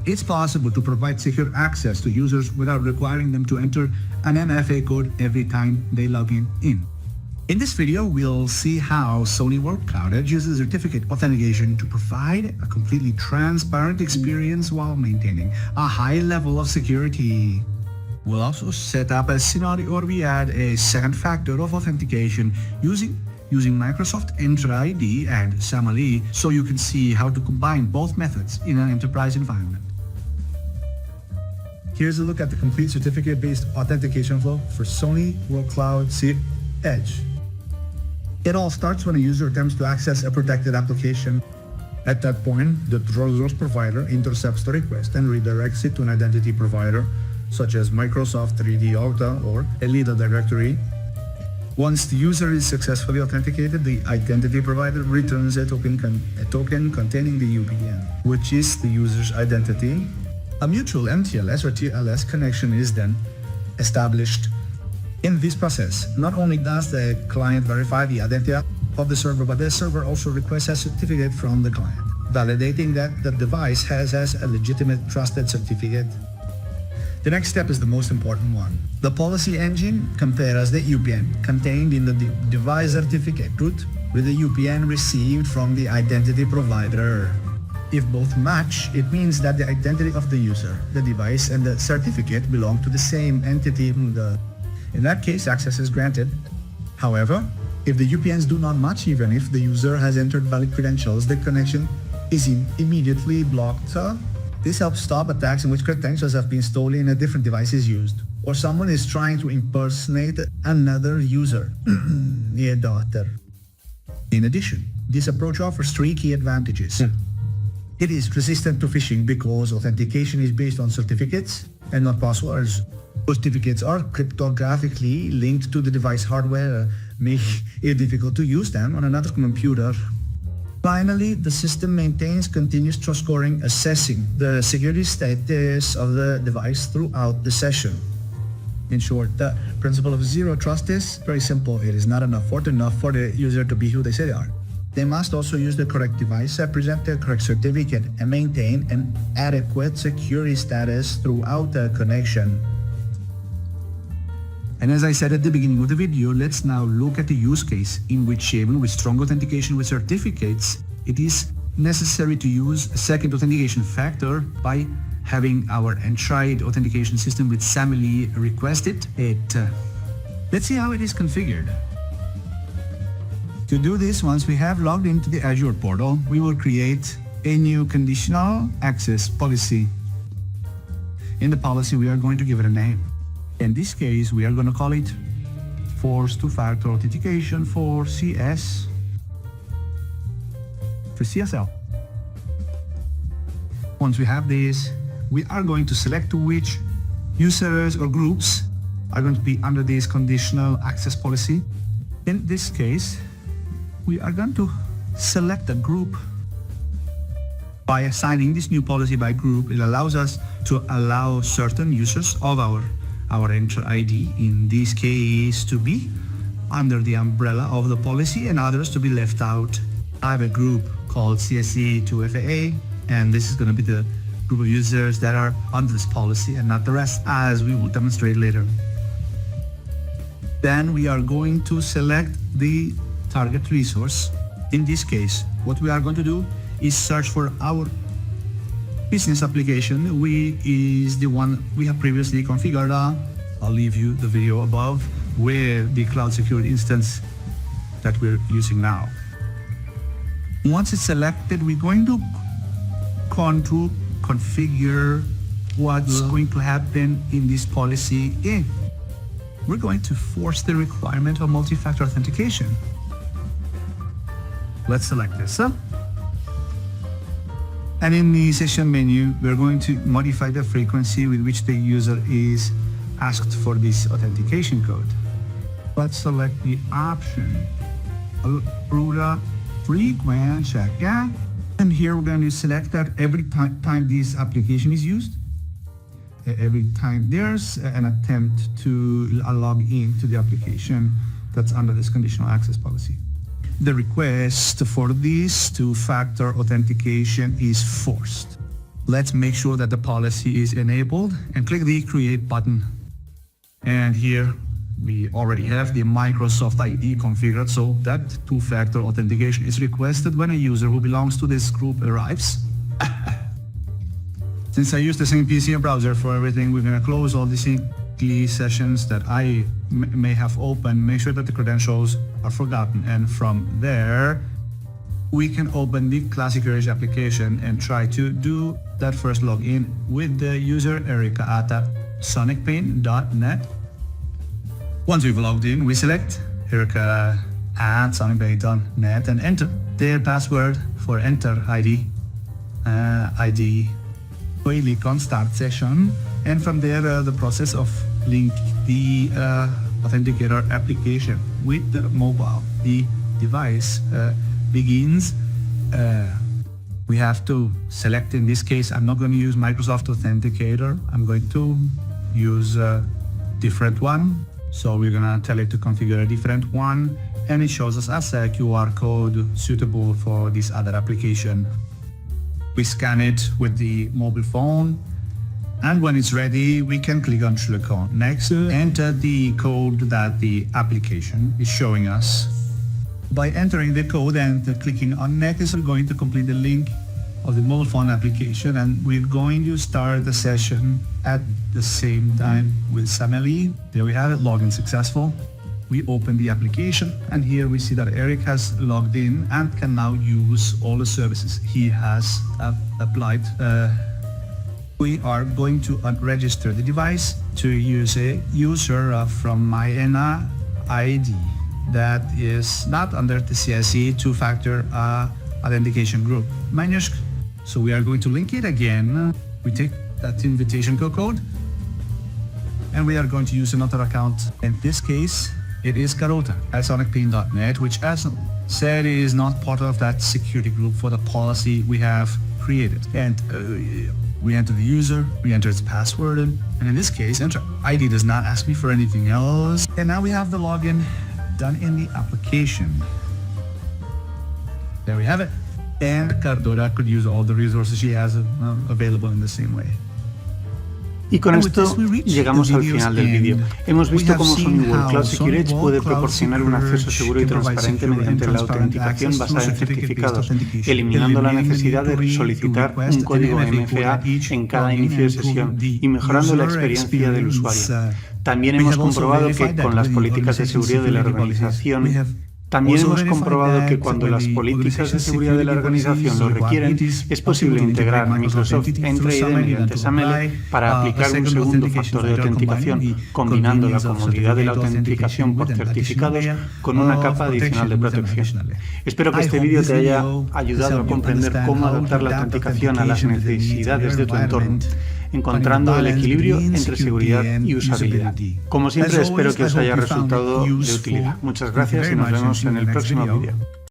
It's possible to provide secure access to users without requiring them to enter an MFA code every time they log in. In this video, we'll see how Sony World Cloud Edge uses certificate authentication to provide a completely transparent experience while maintaining a high level of security. We'll also set up a scenario where we add a second factor of authentication using Microsoft Entra ID and SAML so you can see how to combine both methods in an enterprise environment. Here's a look at the complete certificate-based authentication flow for Sony World Cloud Edge. It all starts when a user attempts to access a protected application. At that point, the resource provider intercepts the request and redirects it to an identity provider, such as Microsoft 3D Okta or a Elida directory. Once the user is successfully authenticated, the identity provider returns a token containing the UPN, which is the user's identity. A mutual MTLS or TLS connection is then established. In this process, not only does the client verify the identity of the server, but the server also requests a certificate from the client, validating that the device has a legitimate trusted certificate. The next step is the most important one. The policy engine compares the UPN contained in the device certificate root with the UPN received from the identity provider. If both match, it means that the identity of the user, the device, and the certificate belong to the same entity. In that case, access is granted. However, if the UPNs do not match, even if the user has entered valid credentials, the connection is immediately blocked. This helps stop attacks in which credentials have been stolen and a different device is used, or someone is trying to impersonate another user. In addition, this approach offers three key advantages. It is resistant to phishing because authentication is based on certificates and not passwords. Certificates are cryptographically linked to the device hardware, making it difficult to use them on another computer. Finally, the system maintains continuous trust scoring, assessing the security status of the device throughout the session. In short, the principle of zero trust is very simple. It is not enough for the user to be who they say they are. They must also use the correct device, present the correct certificate, and maintain an adequate security status throughout the connection. And as I said at the beginning of the video, let's now look at the use case in which, even with strong authentication with certificates, it is necessary to use a second authentication factor by having our Entra authentication system with SAML request it. Let's see how it is configured. To do this, once we have logged into the Azure portal, we will create a new conditional access policy. In the policy, we are going to give it a name. In this case, we are going to call it Forced Two-Factor Authentication for CSL. Once we have this, we are going to select which users or groups are going to be under this conditional access policy. In this case, we are going to select a group. By assigning this new policy by group, it allows us to allow certain users of our Entra ID, in this case, to be under the umbrella of the policy and others to be left out. I have a group called CSE2FAA, and this is going to be the group of users that are under this policy and not the rest, as we will demonstrate later. Then we are going to select the target resource. In this case, what we are going to do is search for our business application, which is the one we have previously configured. I'll leave you the video above with the cloud secured instance that we're using now. Once it's selected, we're going to configure what's going to happen in this policy. We're going to force the requirement of multi-factor authentication. Let's select this. And in the session menu, we're going to modify the frequency with which the user is asked for this authentication code. Let's select the option, Ruta frequent check. And here we're going to select that every time this application is used, every time there's an attempt to log in to the application that's under this conditional access policy. The request for this two-factor authentication is forced. let's make sure that the policy is enabled and click the Create button. And here we already have the Microsoft ID configured, so that two-factor authentication is requested when a user who belongs to this group arrives. Since I use the same PC and browser for everything, we're going to close all the syncly sessions that I may have opened, make sure that the credentials are forgotten, and from there we can open the Classic Courage application and try to do that first login with the user Erica at sonicpaint.net. Once we've logged in, we select Erica at sonicpaint.net and enter their password for Enter ID. Click on Start Session, and from there the process of link the Authenticator application with the mobile, the device begins. We have to select, in this case, I'm not going to use Microsoft Authenticator. I'm going to use a different one. So we're going to tell it to configure a different one, and it shows us as a QR code suitable for this other application. We scan it with the mobile phone, and when it's ready, we can click on Silicon. Next, enter the code that the application is showing us. By entering the code and clicking on Next, we're going to complete the link of the mobile phone application, and we're going to start the session at the same time with Sameli. There we have it, login successful. We open the application, and here we see that Eric has logged in and can now use all the services he has applied. We are going to register the device to use a user from MyENA ID that is not under the CSE two-factor authentication group. So we are going to link it again. We take that invitation code, and we are going to use another account. In this case, it is Carota at sonicpaint.net, which, as said, is not part of that security group for the policy we have created. And we enter the user, we enter its password, and in this case, enter ID does not ask me for anything else. And now we have the login done in the application. There we have it. And Carota could use all the resources she has available in the same way. Y con esto llegamos al final del vídeo. Hemos visto cómo Sony World Cloud Security puede proporcionar un acceso seguro y transparente mediante la autenticación basada en certificados, eliminando la necesidad de solicitar un código MFA en cada inicio de sesión y mejorando la experiencia del usuario. También hemos comprobado que con las políticas de seguridad de la organización cuando las políticas de seguridad de la organización lo requieren, es posible integrar Microsoft Entra ID mediante SAML para aplicar un segundo factor de autenticación, combinando la comodidad de la autenticación por certificados con una capa adicional de protección. Espero que este vídeo te haya ayudado a comprender cómo adaptar la autenticación a las necesidades de tu entorno, encontrando el equilibrio entre seguridad y usabilidad. Como siempre, espero que os haya resultado de utilidad. Muchas gracias y nos vemos en el próximo vídeo.